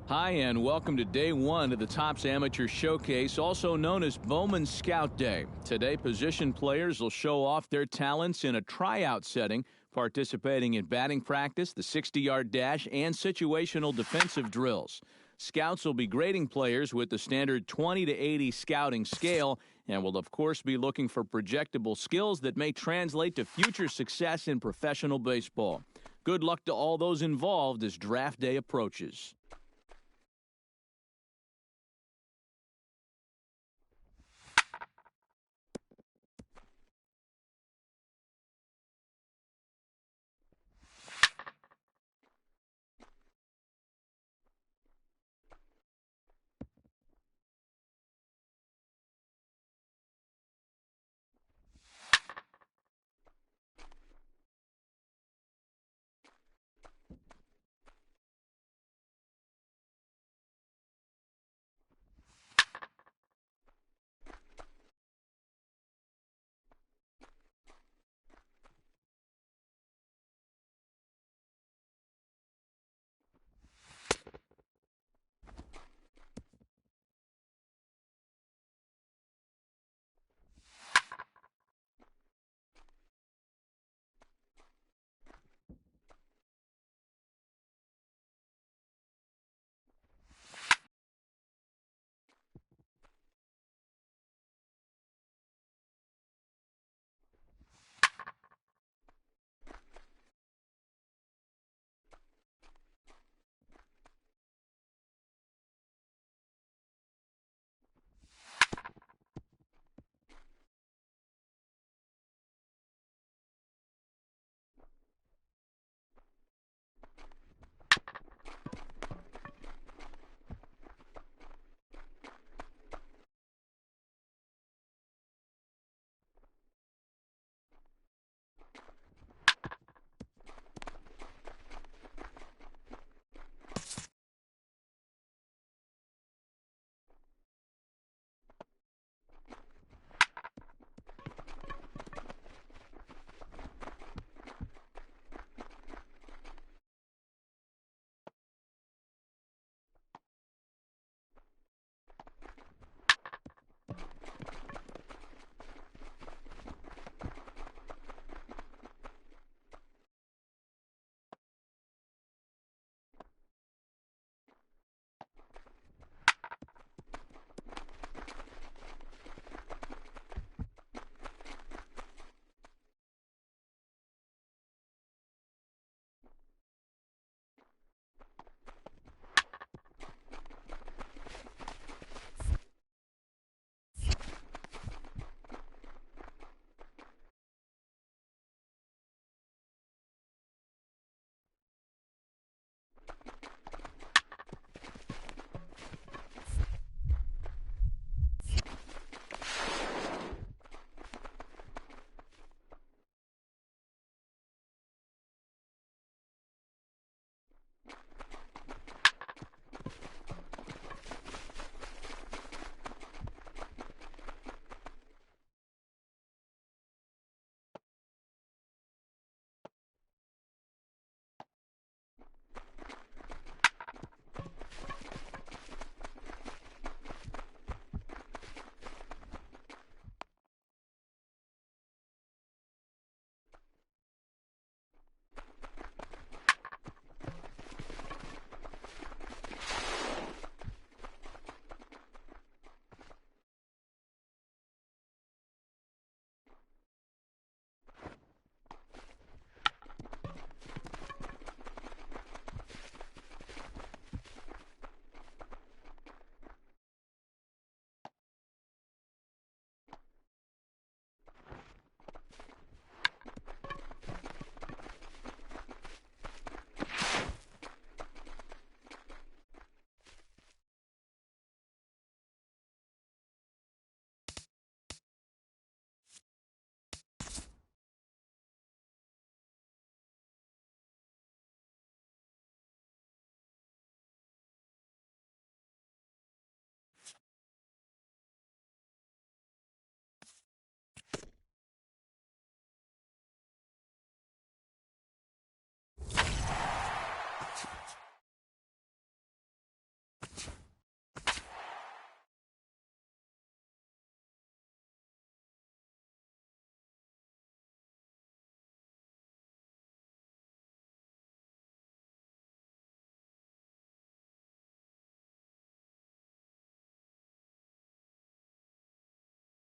Hi, and welcome to day one of the Topps Amateur Showcase, also known as Bowman Scout Day. Today, position players will show off their talents in a tryout setting, participating in batting practice, the 60-yard dash, and situational defensive drills. Scouts will be grading players with the standard 20 to 80 scouting scale and will, of course, be looking for projectable skills that may translate to future success in professional baseball. Good luck to all those involved as draft day approaches.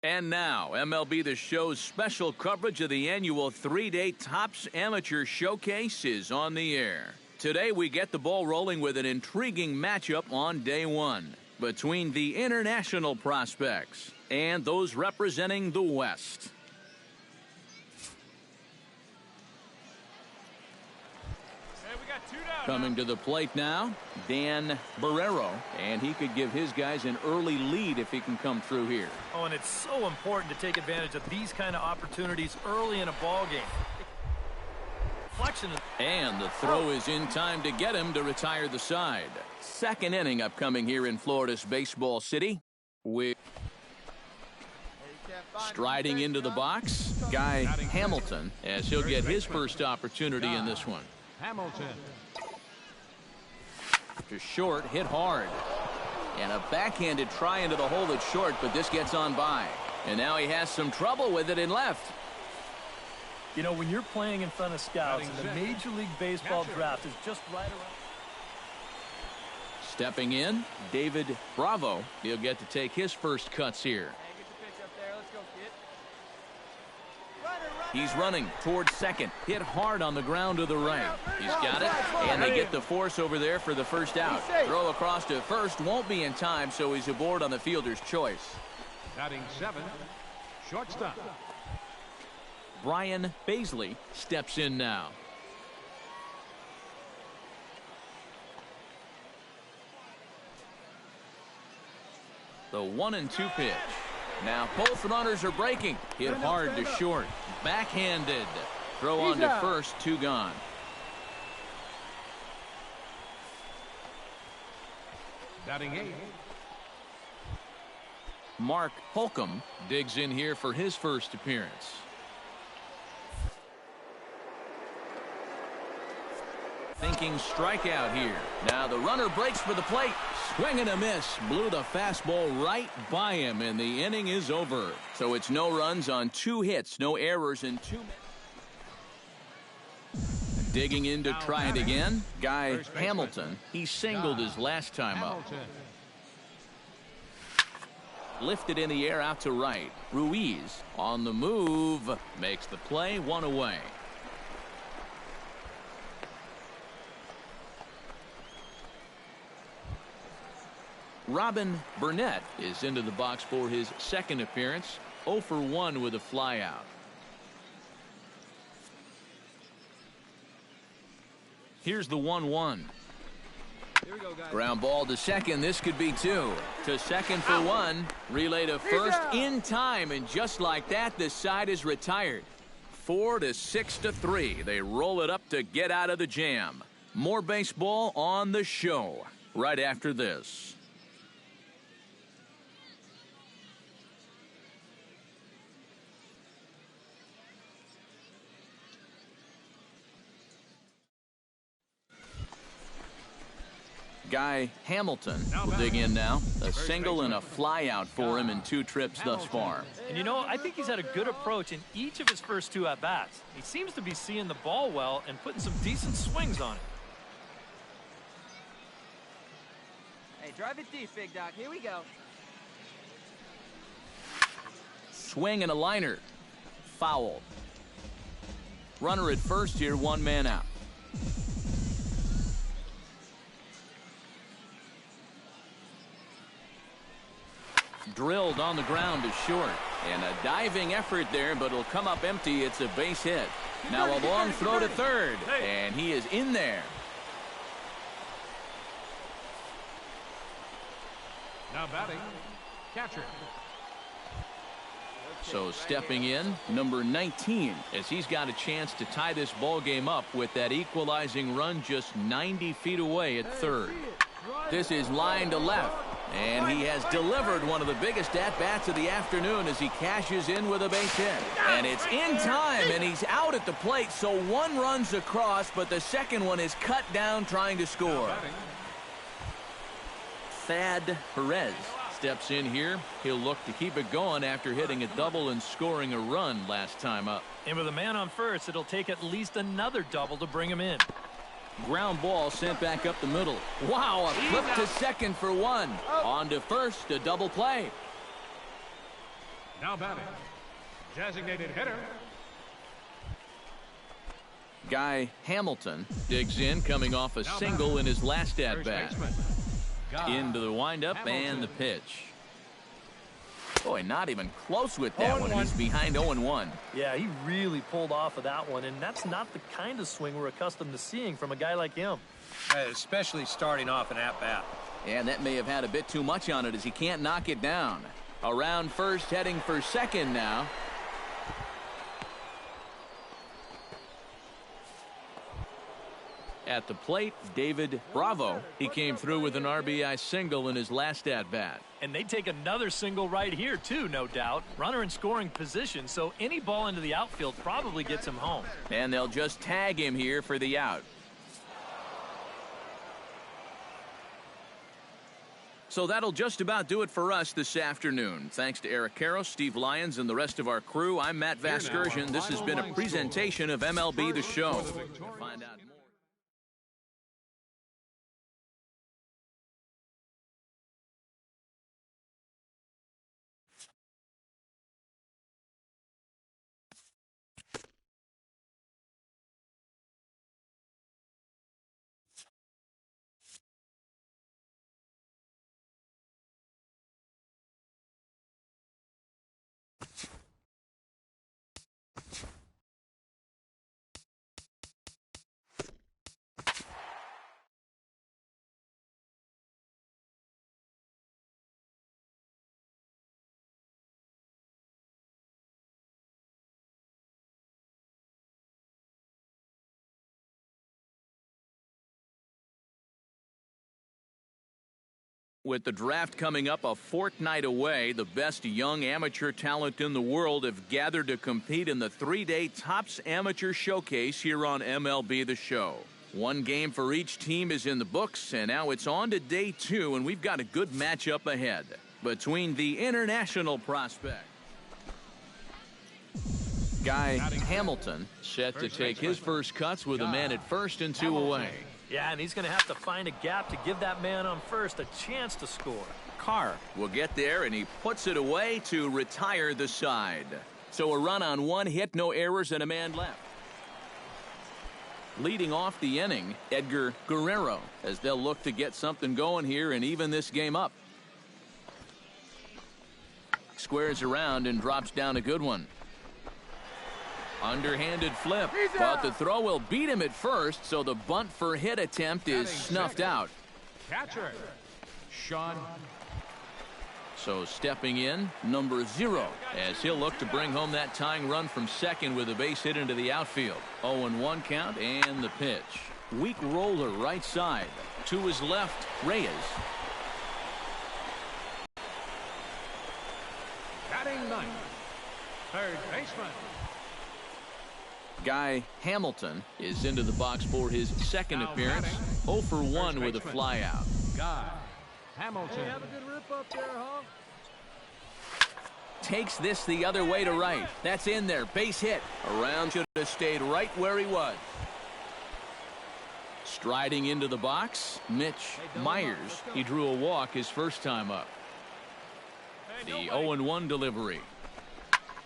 And now, MLB The Show's special coverage of the annual 3-day Topps Amateur Showcase is on the air. Today, we get the ball rolling with an intriguing matchup on day one between the international prospects and those representing the West. Coming to the plate now, Dan Barrero, and he could give his guys an early lead if he can come through here. Oh, and it's so important to take advantage of these kind of opportunities early in a ball game. And the throw is in time to get him to retire the side. Second inning upcoming here in Florida's Baseball City. Striding into the box, Guy Hamilton, as he'll get his first opportunity in this one. Hamilton. To short, hit hard. And a backhanded try into the hole that's short, but this gets on by. And now he has some trouble with it in left. You know, when you're playing in front of scouts, and the Major League Baseball draft is just right around. Stepping in, David Bravo. He'll get to take his first cuts here. He's running towards second. Hit hard on the ground to the right. He's got it, and they get the force over there for the first out. Throw across to first won't be in time, so he's aboard on the fielder's choice. Batting 7, shortstop. Brian Baisley steps in now. The 1-2 pitch. Now both runners are breaking. Hit hard to short. Backhanded. Throw on to first, 2 gone. Batting 8. Mark Holcomb digs in here for his first appearance. Thinking strikeout here. Now the runner breaks for the plate. Swing and a miss. Blew the fastball right by him, and the inning is over. So it's no runs on 2 hits, no errors in 2 minutes. Digging in to try it again. Guy Hamilton. He singled his last time up. Lifted in the air out to right. Ruiz on the move. Makes the play, 1 away. Robin Burnett is into the box for his second appearance. 0 for 1 with a flyout. Here's the 1-1. Ground ball to second. This could be 2. To second for 1. Relay to first in time, and just like that, this side is retired. 4-6-3. They roll it up to get out of the jam. More baseball on the show right after this. Guy Hamilton will dig in now. A single and a flyout for him in 2 trips thus far. And you know, I think he's had a good approach in each of his first 2 at-bats. He seems to be seeing the ball well and putting some decent swings on it. Hey, drive it deep, big dog. Here we go. Swing and a liner. Foul. Runner at first here, 1 man out. Drilled on the ground to short. And a diving effort there, but it'll come up empty. It's a base hit. Now a long throw to third. And he is in there. Now batting, catcher. So stepping in, number 19, as he's got a chance to tie this ball game up with that equalizing run just 90 feet away at third. This is line to left. And he has delivered one of the biggest at-bats of the afternoon as he cashes in with a base hit. And it's in time, and he's out at the plate, so 1 runs across, but the second one is cut down trying to score. Thad Perez steps in here. He'll look to keep it going after hitting a double and scoring a run last time up. And with a man on first, it'll take at least another double to bring him in. Ground ball sent back up the middle. Wow, a flip to second for 1. On to first, a double play. Now batting, designated hitter. Guy Hamilton digs in, coming off a single in his last at-bat. Into the windup and the pitch. Boy, not even close with that one. He's behind 0-1. Yeah, he really pulled off of that one, and that's not the kind of swing we're accustomed to seeing from a guy like him. Especially starting off an at-bat. And that may have had a bit too much on it as he can't knock it down. Around first, heading for second now. At the plate, David Bravo. He came through with an RBI single in his last at-bat. And they take another single right here, too, no doubt. Runner in scoring position, so any ball into the outfield probably gets him home. And they'll just tag him here for the out. So that'll just about do it for us this afternoon. Thanks to Eric Karros, Steve Lyons, and the rest of our crew. I'm Matt Vasgersian. This has been a presentation of MLB The Show. To find out more. With the draft coming up a fortnight away, the best young amateur talent in the world have gathered to compete in the three-day Topps Amateur Showcase here on MLB The Show. One game for each team is in the books, and now it's on to day 2, and we've got a good matchup ahead between the international prospect. Guy Hamilton set to take his first cuts with a man at first and 2 away. Yeah, and he's going to have to find a gap to give that man on first a chance to score. Carr will get there, and he puts it away to retire the side. So a run on 1 hit, no errors, and a man left. Leading off the inning, Edgar Guerrero, as they'll look to get something going here and even this game up. Squares around and drops down a good one. Underhanded flip, but the throw will beat him at first, so the bunt for hit attempt is snuffed out. Catcher, Sean. So stepping in, number 0, as he'll look to bring home that tying run from second with a base hit into the outfield. 0-1 count and the pitch. Weak roller right side. To his left, Reyes. Batting 9th, third baseman. Guy Hamilton is into the box for his second appearance. 0 for 1 with a flyout. Guy Hamilton. Hey, have a good rip up there, huh? Takes this the other way to right. That's in there. Base hit. Around should have stayed right where he was. Striding into the box, Mitch Myers. He drew a walk his first time up. The 0-1 delivery.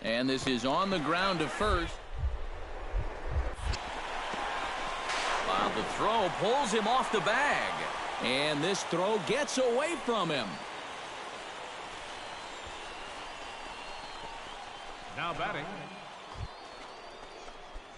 And this is on the ground to first. While the throw pulls him off the bag. And this throw gets away from him. Now batting,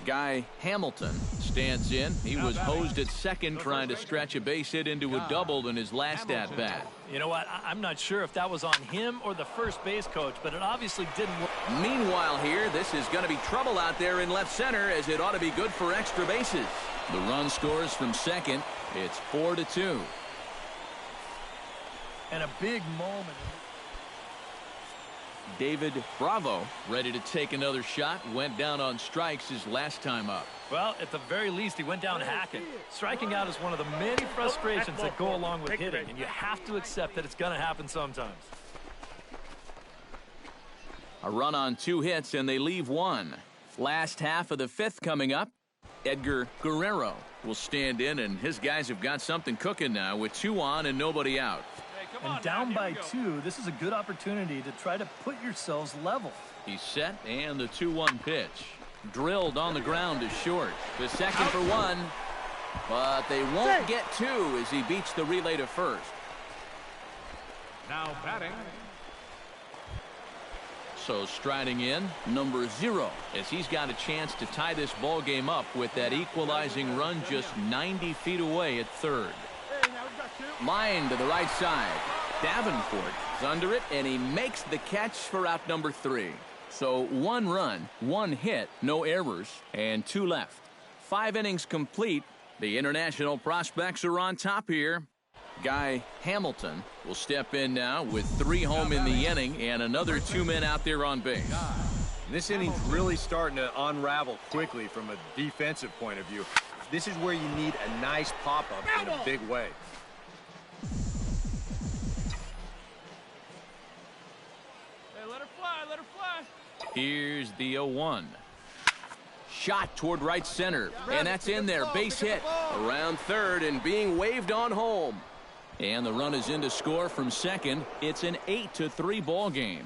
Guy Hamilton stands in. He was hosed at second trying to stretch a base hit into a double in his last at-bat. You know what? I'm not sure if that was on him or the first base coach, but it obviously didn't work. Meanwhile here, this is going to be trouble out there in left center, as it ought to be good for extra bases. The run scores from second. It's 4-2. And a big moment. David Bravo ready to take another shot. Went down on strikes his last time up. Well, at the very least, he went down hacking. Striking out is one of the many frustrations that go along with hitting, and you have to accept that it's going to happen sometimes. A run on 2 hits, and they leave 1. Last half of the 5th coming up. Edgar Guerrero will stand in, and his guys have got something cooking now with 2 on and nobody out. And down by 2, this is a good opportunity to try to put yourselves level. He's set, and the 2-1 pitch. Drilled on the ground is short. The second for 1. But they won't get 2 as he beats the relay to first. Now batting. So striding in, number 0, as he's got a chance to tie this ball game up with that equalizing run just 90 feet away at third. Line to the right side. Davenport is under it, and he makes the catch for out number 3. So 1 run, 1 hit, no errors, and 2 left. 5 innings complete. The international prospects are on top here. Guy Hamilton will step in now with 3 home in the inning and another 2 men out there on base. This inning's really starting to unravel quickly from a defensive point of view. This is where you need a nice pop-up in a big way. Hey, let her fly, let her fly. Here's the 0-1. Shot toward right center, and that's in there. Base hit around third and being waved on home. And the run is in to score from second. It's an 8-3 ball game.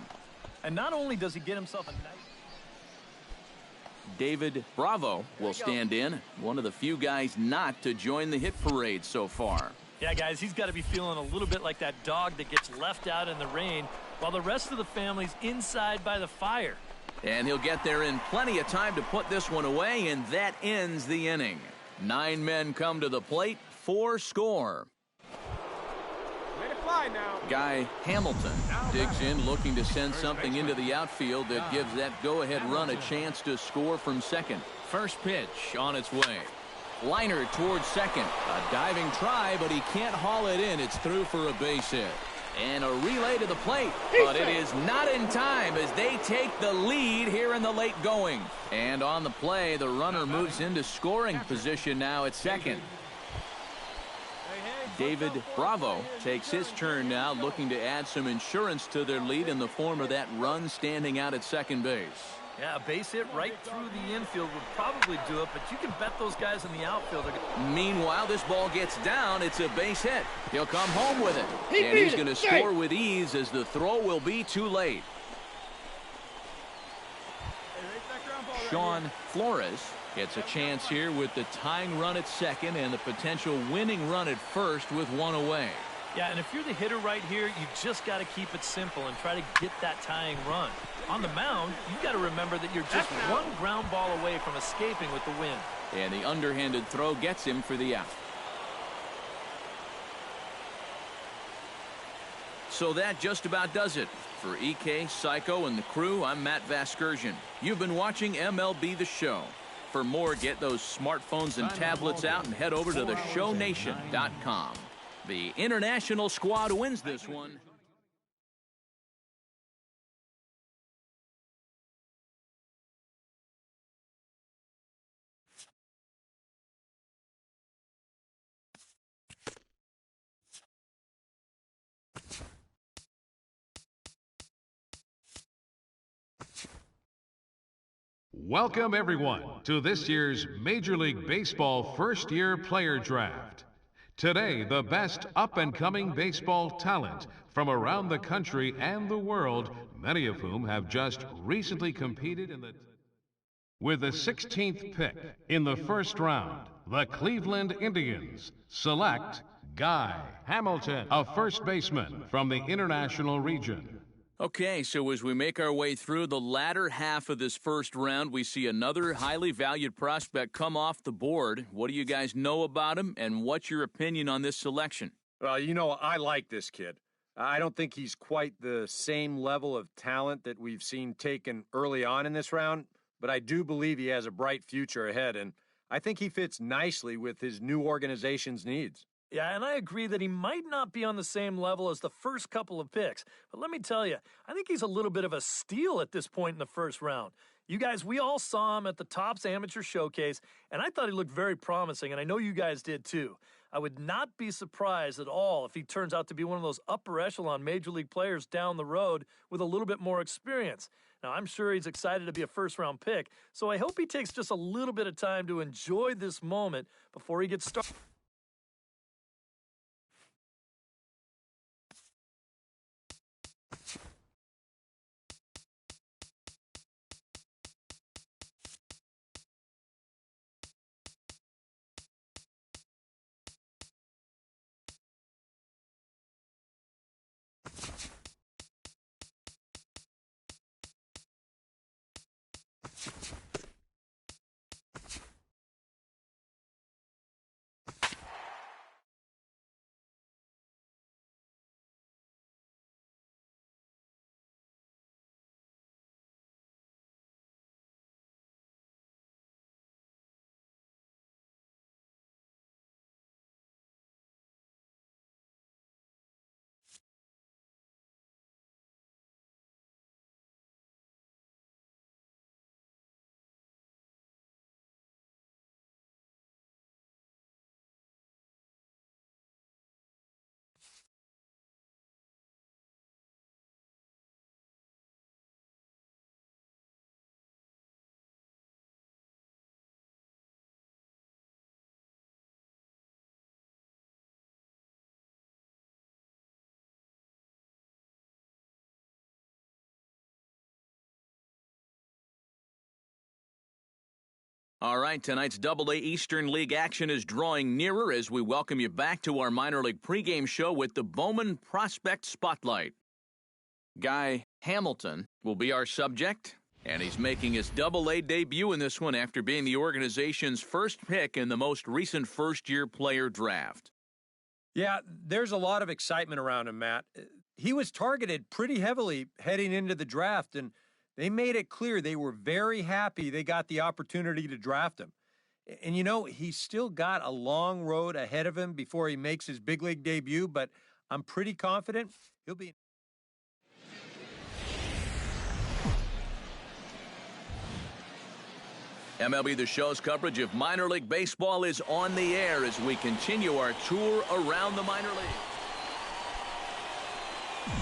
And not only does he get himself a nice... David Bravo will stand in, one of the few guys not to join the hit parade so far. Yeah, guys, he's got to be feeling a little bit like that dog that gets left out in the rain while the rest of the family's inside by the fire. And he'll get there in plenty of time to put this one away, and that ends the inning. 9 men come to the plate, 4 score. Guy Hamilton digs in, looking to send something into the outfield that gives that go-ahead run a chance to score from second. First pitch on its way. Liner towards second. A diving try, but he can't haul it in. It's through for a base hit. And a relay to the plate, but it is not in time as they take the lead here in the late going. And on the play, the runner moves into scoring position now at second. David Bravo takes his turn now, looking to add some insurance to their lead in the form of that run standing out at second base. Yeah, a base hit right through the infield would probably do it, but you can bet those guys in the outfield are... Meanwhile, this ball gets down. It's a base hit. He'll come home with it. And he's going to score with ease as the throw will be too late. Sean Flores gets a chance here with the tying run at second and the potential winning run at first with 1 away. Yeah, and if you're the hitter right here, you just got to keep it simple and try to get that tying run. On the mound, you've got to remember that you're just 1 ground ball away from escaping with the win. And the underhanded throw gets him for the out. So that just about does it. For EK, Psycho, and the crew, I'm Matt Vasgersian. You've been watching MLB The Show. For more, get those smartphones and tablets out and head over to theshownation.com. The international squad wins this one. Welcome, everyone, to this year's Major League Baseball first-year player draft. Today, the best up-and-coming baseball talent from around the country and the world, many of whom have just recently competed in the... With the 16th pick in the first round, the Cleveland Indians select Guy Hamilton, a first baseman from the International Region. Okay, so as we make our way through the latter half of this first round, we see another highly valued prospect come off the board. What do you guys know about him, and what's your opinion on this selection? Well, you know, I like this kid. I don't think he's quite the same level of talent that we've seen taken early on in this round, but I do believe he has a bright future ahead, and I think he fits nicely with his new organization's needs. Yeah, and I agree that he might not be on the same level as the first couple of picks. But let me tell you, I think he's a little bit of a steal at this point in the first round. You guys, we all saw him at the Topps Amateur Showcase, and I thought he looked very promising, and I know you guys did too. I would not be surprised at all if he turns out to be one of those upper echelon Major League players down the road with a little bit more experience. Now, I'm sure he's excited to be a first-round pick, so I hope he takes just a little bit of time to enjoy this moment before he gets started. All right, tonight's Double-A Eastern League action is drawing nearer as we welcome you back to our minor league pregame show with the Bowman Prospect Spotlight. Guy Hamilton will be our subject, and he's making his Double-A debut in this one after being the organization's first pick in the most recent first-year player draft. Yeah, there's a lot of excitement around him, Matt. He was targeted pretty heavily heading into the draft, and they made it clear they were very happy they got the opportunity to draft him. And, you know, he's still got a long road ahead of him before he makes his big league debut, but I'm pretty confident he'll be. MLB The Show's coverage of minor league baseball is on the air as we continue our tour around the minor league.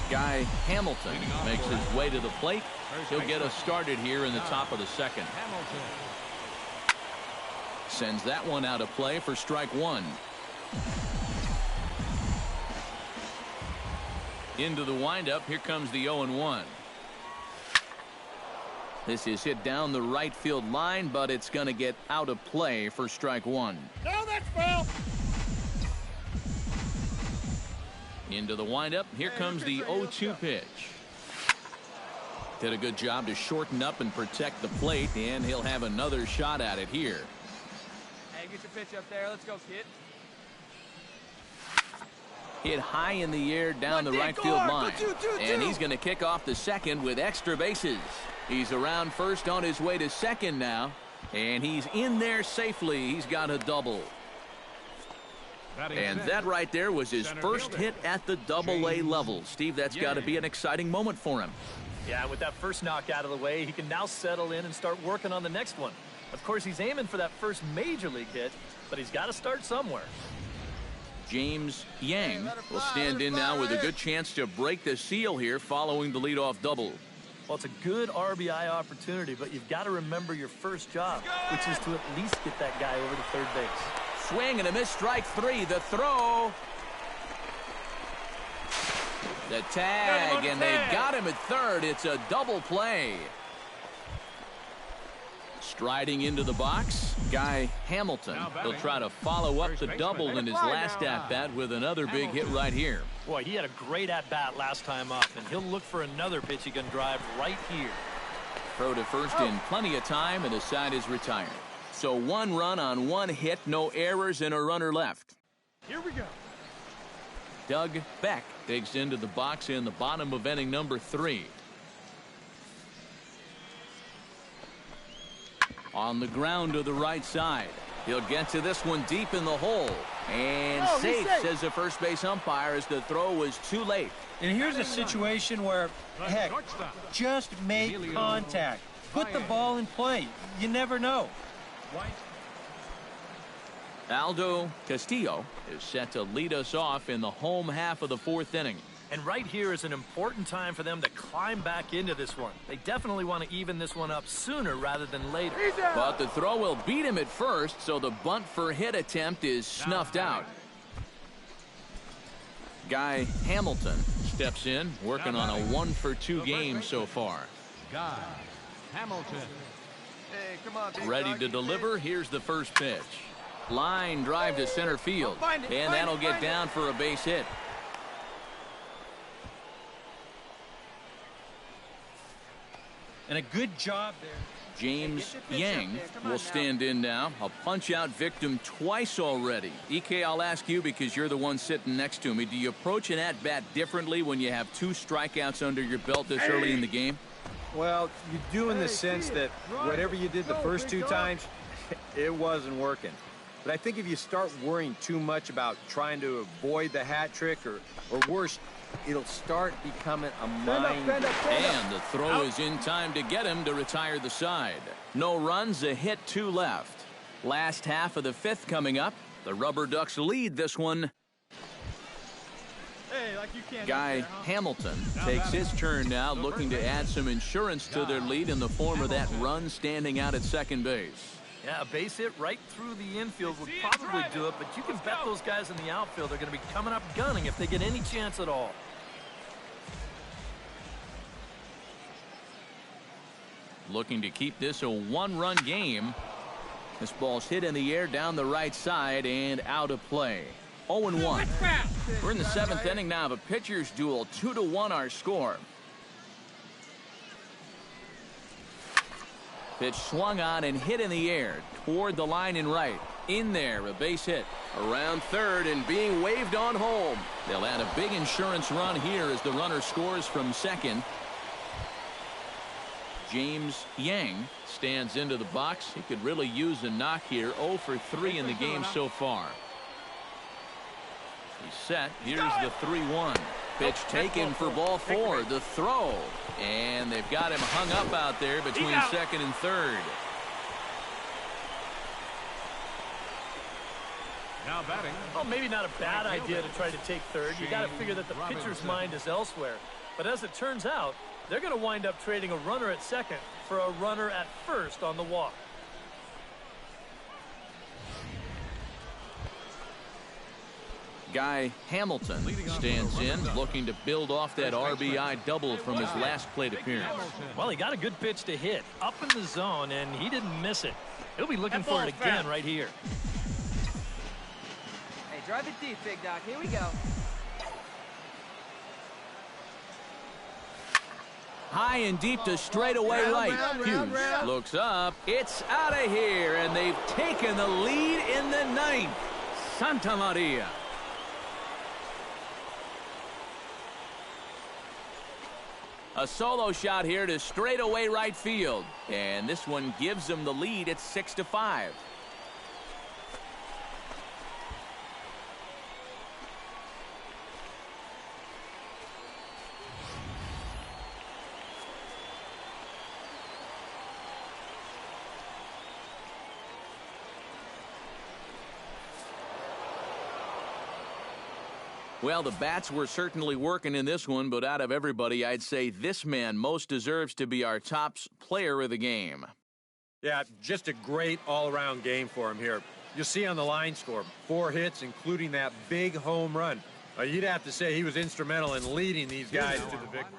Guy Hamilton makes his way to the plate. He'll get us started here in the top of the second. Sends that one out of play for strike one. Into the windup. Here comes the 0-1. This is hit down the right field line, but it's going to get out of play for strike one. No, that's foul. Into the windup. Here comes the 0-2 pitch. Did a good job to shorten up and protect the plate, and he'll have another shot at it here. Hey, get your pitch up there. Let's go, kid. Hit high in the air down the right field line. And he's going to kick off the second with extra bases. He's around first on his way to second now. And he's in there safely. He's got a double. And that right there was his first hit at the Double-A level. Steve, that's got to be an exciting moment for him. Yeah, with that first knock out of the way, he can now settle in and start working on the next one. Of course, he's aiming for that first major league hit, but he's got to start somewhere. James Yang will stand in now with a good chance to break the seal here following the leadoff double. Well, it's a good RBI opportunity, but you've got to remember your first job, which is to at least get that guy over to third base. Swing and a miss, strike three. The throw. The tag, and they got him at third. It's a double play. Striding into the box, Guy Hamilton. He'll try to follow up the double in his last at-bat with another big hit right here. Boy, he had a great at-bat last time up, and he'll look for another pitch he can drive right here. Throw to first in plenty of time, and the side is retired. So one run on one hit, no errors, and a runner left. Here we go. Doug Beck digs into the box in the bottom of inning number 3. On the ground to the right side. He'll get to this one deep in the hole. And safe, says the first base umpire, as the throw was too late. And here's a situation where, heck, just make contact. Put the ball in play. You never know. Aldo Castillo is set to lead us off in the home half of the 4th inning. And right here is an important time for them to climb back into this one. They definitely want to even this one up sooner rather than later. But the throw will beat him at first, so the bunt for hit attempt is snuffed out. Guy Hamilton steps in, working on a 1-for-2 game so far. Guy Hamilton. Hey, come on, Ready to deliver. Here's the first pitch. Line drive to center field, and that'll get down for a base hit. And a good job there. James Yang will stand in now. A punch-out victim twice already. EK, I'll ask you because you're the one sitting next to me. Do you approach an at-bat differently when you have 2 strikeouts under your belt this early in the game? Well, you do in the sense that whatever you did the first 2 times, it wasn't working. But I think if you start worrying too much about trying to avoid the hat trick or worse, it'll start becoming a mind. And the throw is in time to get him to retire the side. No runs, a hit, 2 left. Last half of the 5th coming up. The Rubber Ducks lead this one. Guy Hamilton takes his turn now, looking to add some insurance to their lead in the form of that run standing out at second base. Yeah, a base hit right through the infield would probably do it, but you can bet those guys in the outfield are going to be coming up gunning if they get any chance at all. Looking to keep this a 1-run game. This ball's hit in the air down the right side and out of play. 0-1. We're in the 7th inning now of a pitcher's duel. 2-1 our score. Pitch swung on and hit in the air toward the line and right. In there, a base hit. Around third and being waved on home. They'll add a big insurance run here as the runner scores from second. James Yang stands into the box. He could really use a knock here. 0 for 3 in the game so far. He's set. Here's the 3-1. Pitch taken for ball 4. The throw. And they've got him hung up out there between second and third. Now batting. Well, maybe not a bad idea to try to take third. You got to figure that the pitcher's mind is elsewhere. But as it turns out, they're going to wind up trading a runner at second for a runner at first on the walk. Guy Hamilton stands in, looking to build off that RBI double from his last plate appearance. Well, he got a good pitch to hit up in the zone, and he didn't miss it. He'll be looking for it again right here. Hey, drive it deep, big doc. Here we go. High and deep to straightaway right. Hughes looks up. It's out of here, and they've taken the lead in the 9th. Santa Maria. A solo shot here to straightaway right field. And this one gives them the lead at 6-5. Well, the bats were certainly working in this one, but out of everybody, I'd say this man most deserves to be our top player of the game. Yeah, just a great all-around game for him here. You'll see on the line score, 4 hits, including that big home run. You'd have to say he was instrumental in leading these guys to the victory.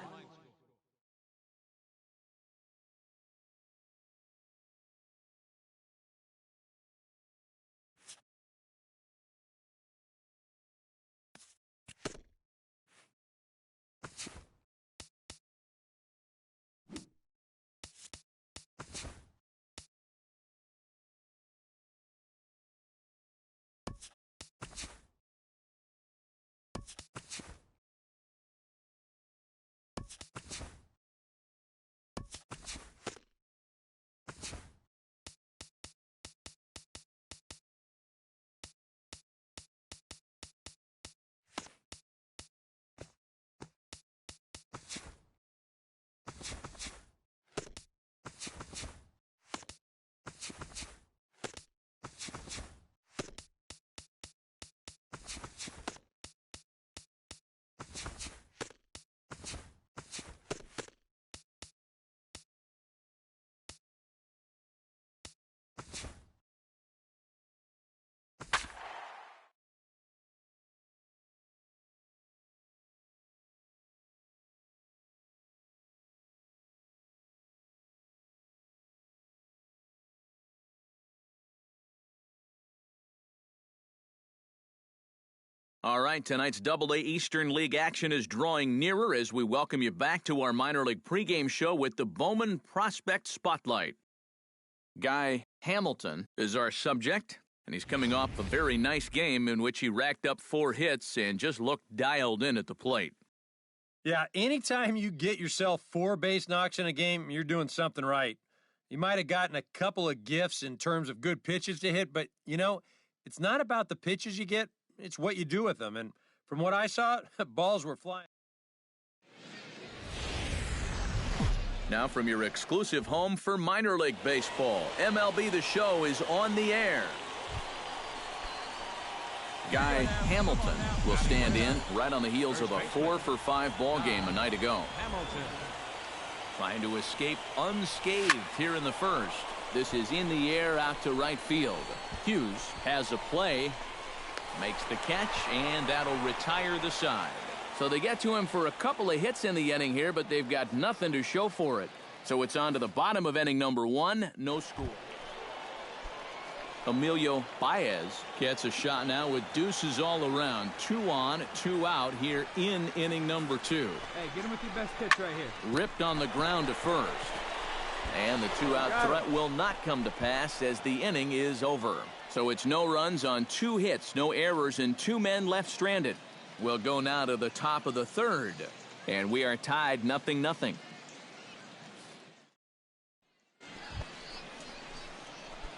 All right, tonight's Double-A Eastern League action is drawing nearer as we welcome you back to our minor league pregame show with the Bowman Prospect Spotlight. Guy Hamilton is our subject, and he's coming off a very nice game in which he racked up 4 hits and just looked dialed in at the plate. Yeah, anytime you get yourself 4 base knocks in a game, you're doing something right. You might have gotten a couple of gifts in terms of good pitches to hit, but, it's not about the pitches you get. It's what you do with them. And from what I saw, balls were flying. Now from your exclusive home for minor league baseball, MLB The Show is on the air. Guy Hamilton will stand in right on the heels of a 4-for-5 ball game a night ago. Trying to escape unscathed here in the first. This is in the air out to right field. Hughes has a play, makes the catch, and that'll retire the side. So they get to him for a couple of hits in the inning here, but they've got nothing to show for it. So it's on to the bottom of inning number 1, no score. Emilio Baez gets a shot now with deuces all around. 2 on, 2 out here in inning number 2. Hey, get him with your best pitch right here. Ripped on the ground to first. And the 2-out threat will not come to pass as the inning is over. So it's no runs on 2 hits, no errors, and 2 men left stranded. We'll go now to the top of the 3rd. And we are tied 0-0.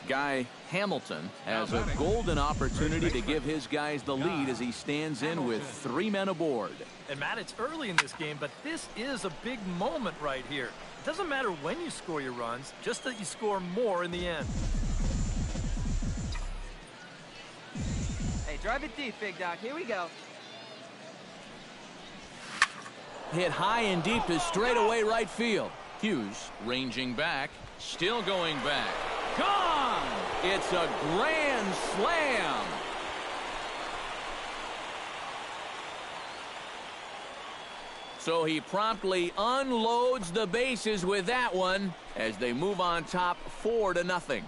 Guy Hamilton has a golden opportunity to give his guys the lead as he stands in with 3 men aboard. And Matt, it's early in this game, but this is a big moment right here. It doesn't matter when you score your runs, just that you score more in the end. Hey, drive it deep, Big Doc. Here we go. Hit high and deep to straightaway right field. Hughes ranging back, still going back. Gone! It's a grand slam. So he promptly unloads the bases with that one as they move on top 4-0.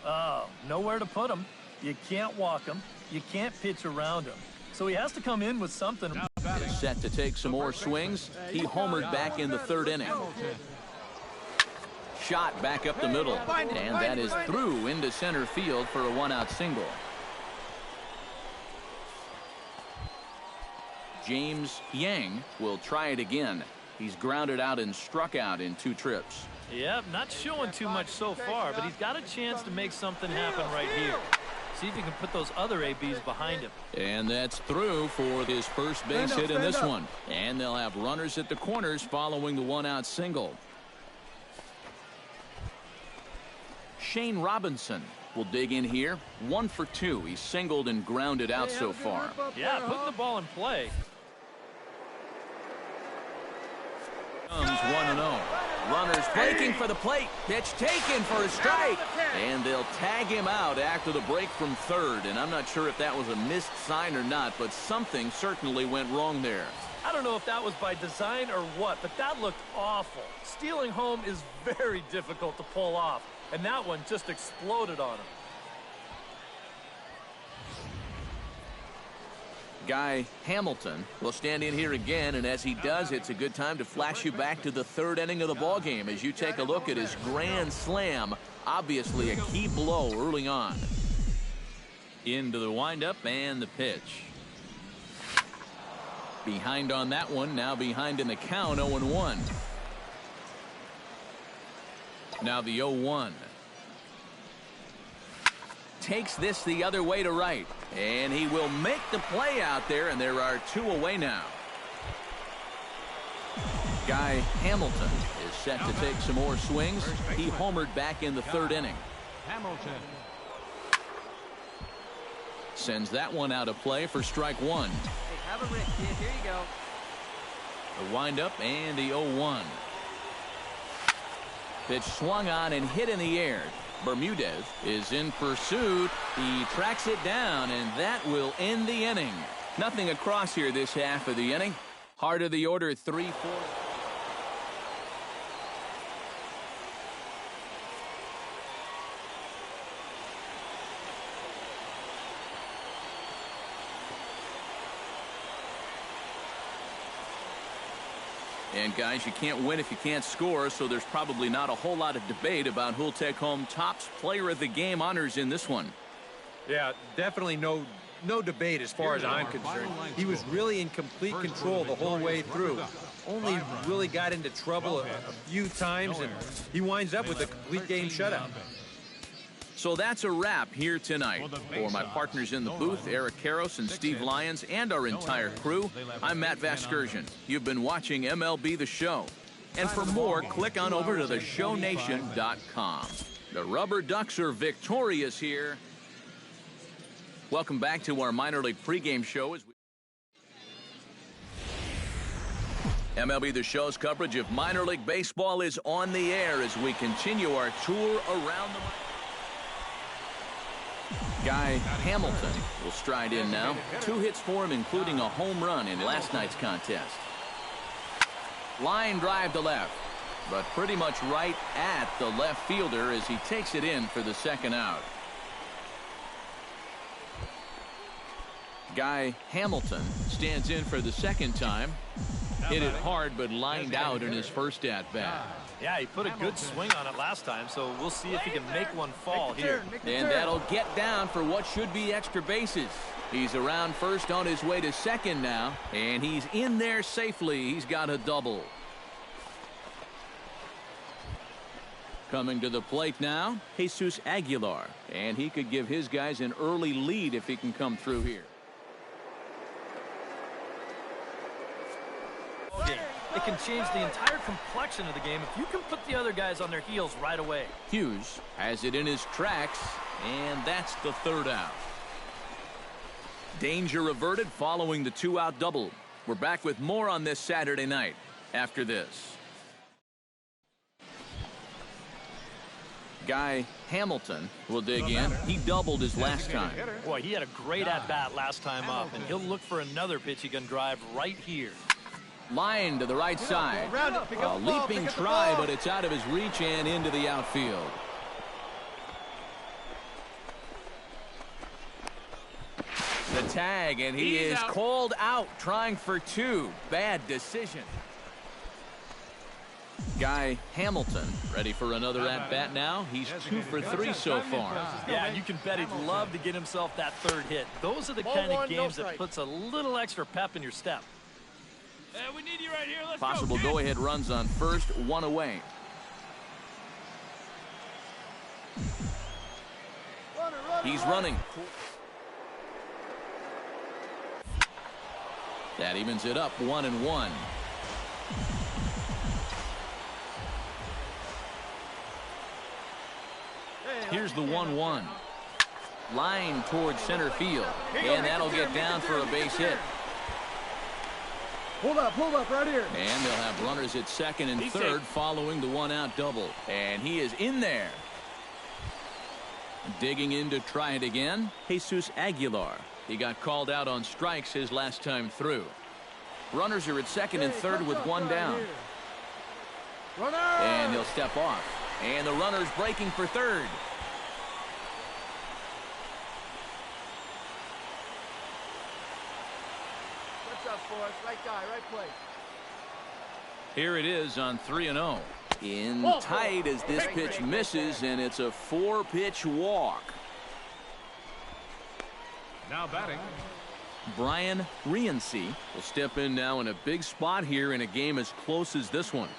Oh, nowhere to put him. You can't walk him. You can't pitch around him. So he has to come in with something. Set to take some more swings. He homered back in the 3rd inning. Shot back up the middle. And that is through into center field for a 1-out single. James Yang will try it again. He's grounded out and struck out in 2 trips. Yep, not showing too much so far, but he's got a chance to make something happen right here. See if he can put those other ABs behind him. And that's through for his first base hit in this one. And they'll have runners at the corners following the 1-out single. Shane Robinson will dig in here. 1 for 2. He's singled and grounded out so far. Yeah, putting the ball in play. Comes 1-0. Runners breaking for the plate. Pitch taken for a strike. And they'll tag him out after the break from 3rd. And I'm not sure if that was a missed sign or not, but something certainly went wrong there. I don't know if that was by design or what, but that looked awful. Stealing home is very difficult to pull off, and that one just exploded on him. Guy Hamilton will stand in here again, and as he does, it's a good time to flash you back to the 3rd inning of the ball game as you take a look at his grand slam. Obviously a key blow early on. Into the windup and the pitch. Behind on that one, now behind in the count, 0-1. Now the 0-1. Takes this the other way to right. And he will make the play out there, and there are 2 away now. Guy Hamilton is set to take some more swings. He homered back in the 3rd inning. Hamilton. Sends that one out of play for strike 1. Hey, have a rip, kid. Here you go. The windup and the 0-1. Pitch swung on and hit in the air. Bermudez is in pursuit. He tracks it down, and that will end the inning. Nothing across here this half of the inning. Heart of the order, 3-4. And guys, you can't win if you can't score, so there's probably not a whole lot of debate about who'll take home Topps Player of the Game honors in this one. Yeah, definitely no debate as far as I'm concerned. He was really in complete control the whole way through. Only really got into trouble a few times, and he winds up with a complete game shutout. So that's a wrap here tonight. For my partners in the booth, Eric Karros and Steve Lyons, and our entire crew, I'm Matt Vasgersian. You've been watching MLB The Show. And for more, click on over to theshownation.com. The Rubber Ducks are victorious here. Welcome back to our minor league pregame show. MLB The Show's coverage of minor league baseball is on the air as we continue our tour around the... Guy Hamilton will stride in now. 2 hits for him, including a home run in last night's contest. Line drive to left, but pretty much right at the left fielder as he takes it in for the second out. Guy Hamilton stands in for the second time. Hit it hard, but lined out in his first at-bat. Yeah, he put a good swing on it last time, so we'll see if he can make one fall here. And that'll get down for what should be extra bases. He's around first on his way to second now, and he's in there safely. He's got a double. Coming to the plate now, Jesus Aguilar, and he could give his guys an early lead if he can come through here. It can change the entire complexion of the game if you can put the other guys on their heels right away. Hughes has it in his tracks, and that's the third out. Danger averted following the 2-out double. We're back with more on this Saturday night after this. Guy Hamilton will dig in. He doubled his last time. Boy, he had a great at-bat last time up, and he'll look for another pitch he can drive right here. Line to the right side. A leaping try, but it's out of his reach and into the outfield. The tag, and he is called out, trying for 2. Bad decision. Guy Hamilton ready for another at-bat now. He's 2 for 3 so far. Yeah, you can bet he'd love to get himself that third hit. Those are the kind of games that puts a little extra pep in your step. We need you right here. Let's Possible go-ahead runs on first, 1 away. He's running. That evens it up, 1-1. Here's the 1-1. Line towards center field, and that'll get down for a base hit. Hold up, right here. And they'll have runners at second and third following the 1-out double. And he is in there. Digging in to try it again, Jesus Aguilar. He got called out on strikes his last time through. Runners are at second and third with 1 down. And he'll step off. And the runner's breaking for third. Right guy, right place. Here it is on 3-0. In tight as this pitch misses, and it's a 4-pitch walk. Now batting, Brian Rienzi will step in now in a big spot here in a game as close as this one.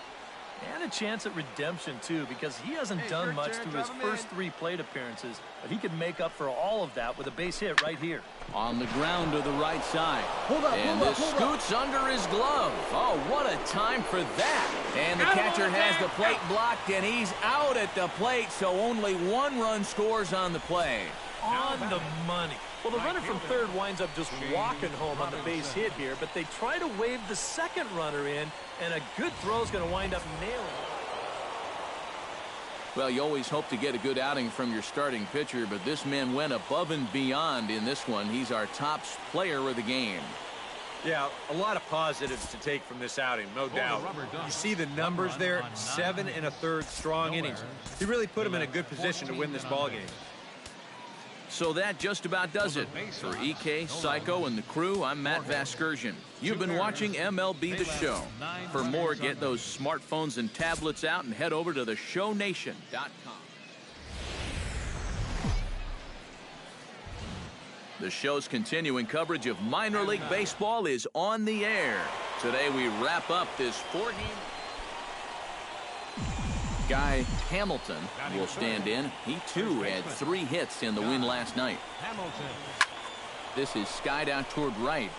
And a chance at redemption, too, because he hasn't done much through his first 3 plate appearances, but he can make up for all of that with a base hit right here. On the ground to the right side. And this scoots under his glove. Oh, what a time for that. And the catcher has the plate blocked, and he's out at the plate, so only 1 run scores on the play. On the money. Well, the runner from third winds up just walking home on the base hit here, but they try to wave the second runner in, and a good throw is going to wind up nailing it. Well, you always hope to get a good outing from your starting pitcher, but this man went above and beyond in this one. He's our top player of the game. Yeah, a lot of positives to take from this outing, no doubt. You see the numbers there, 7 1/3 strong innings. He really put him in a good position to win this ballgame. So that just about does it. For EK, Psycho, and the crew, I'm Matt Vasgersian. You've been watching MLB The Show. For more, get those smartphones and tablets out and head over to theshownation.com. The show's continuing coverage of minor league baseball is on the air. Today we wrap up this 4-game. Guy Hamilton will stand in. He, too, had 3 hits in the win last night. This is skied out toward right.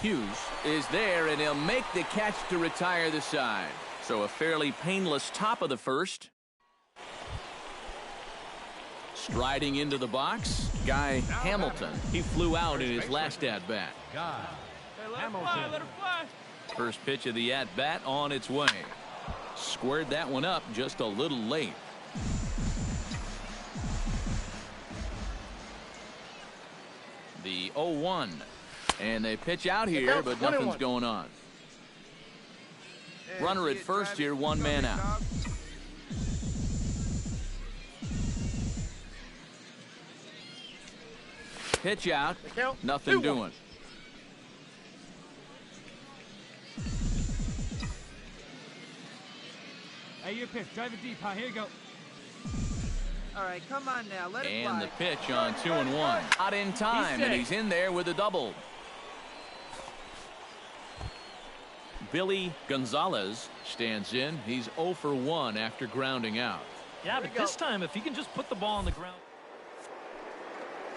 Hughes is there, and he'll make the catch to retire the side. So a fairly painless top of the first. Striding into the box, Guy Hamilton. He flew out in his last at-bat. Let her fly. First pitch of the at-bat on its way. Squared that one up just a little late. The 0-1. And they pitch out here, but nothing's going on. Runner at first here, 1 man out. Pitch out, nothing doing. Hey, you pitch. Drive it deep, huh? Here you go. All right, come on now. Let it fly. And the pitch on 2-1. Not in time, and he's in there with a double. Billy Gonzalez stands in. He's 0 for 1 after grounding out. Yeah, but this time, if he can just put the ball on the ground.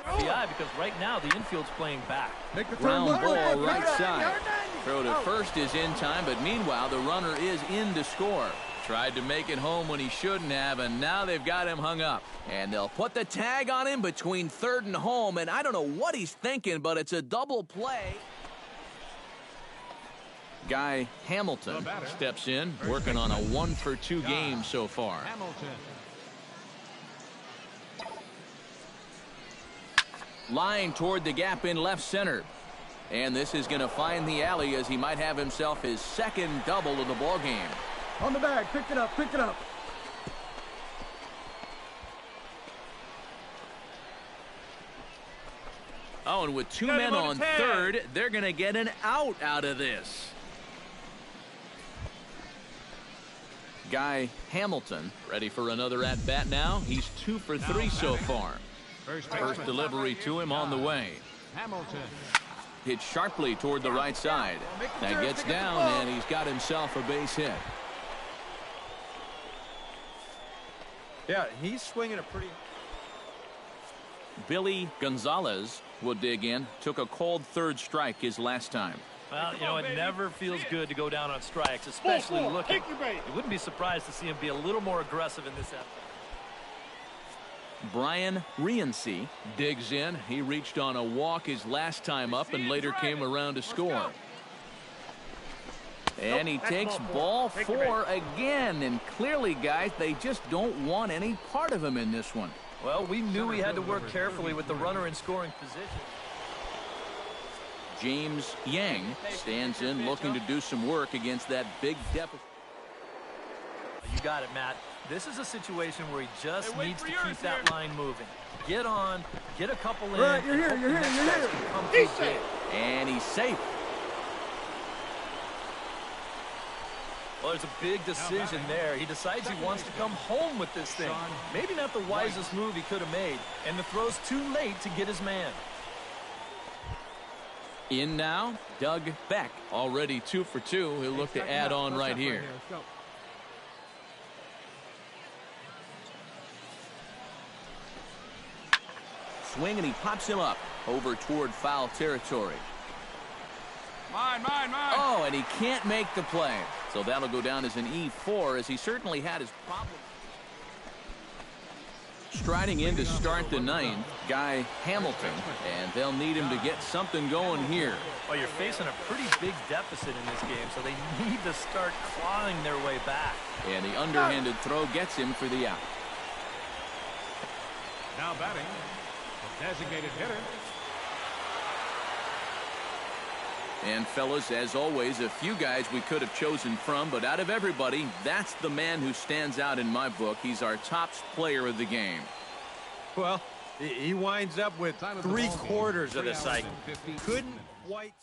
RBI, because right now the infield's playing back. Ground ball right side. Throw to first is in time, but meanwhile the runner is in to score. Tried to make it home when he shouldn't have, and now they've got him hung up. And they'll put the tag on him between third and home, and I don't know what he's thinking, but it's a double play. Guy Hamilton steps in, working on a 1 for 2 game so far. Line toward the gap in left center. And this is going to find the alley as he might have himself his second double of the ball game. On the bag, pick it up, pick it up. Oh, and with 2 men on third, they're going to get an out of this. Guy Hamilton ready for another at-bat now. He's 2 for 3 so far. First delivery to him on the way. Hamilton. Hit sharply toward the right side. That gets down, and he's got himself a base hit. Yeah, he's swinging a pretty... Billy Gonzalez will dig in. Took a cold third strike his last time. Well, you know, it never feels good to go down on strikes, especially looking. You wouldn't be surprised to see him be a little more aggressive in this effort. Brian Riency digs in. He reached on a walk his last time up and later came around to score. And he takes ball 4 again. And clearly, guys, they just don't want any part of him in this one. Well, we knew he had to work carefully with the runner in scoring position. James Yang stands in looking to do some work against that big deficit. You got it, Matt. This is a situation where he just needs to keep that line moving. Get on, get a couple in. Right, you're here, you're here, you're here. He's safe. And he's safe. Well, there's a big decision there. He decides he wants to come home with this thing. Maybe not the wisest move he could have made. And the throw's too late to get his man. In now, Doug Beck. Already 2 for 2. He'll look to add on right here. Swing, and he pops him up over toward foul territory. Mine. Oh, and he can't make the play. So that'll go down as an E4, as he certainly had his problem. Striding in to start the 9th, Guy Hamilton, and they'll need him to get something going here. Well, you're facing a pretty big deficit in this game, so they need to start clawing their way back. And the underhanded throw gets him for the out. Now batting, the designated hitter. And fellas, as always, a few guys we could have chosen from, but out of everybody, that's the man who stands out in my book. He's our top player of the game. Well, he winds up with 3/4 of the cycle. Couldn't quite...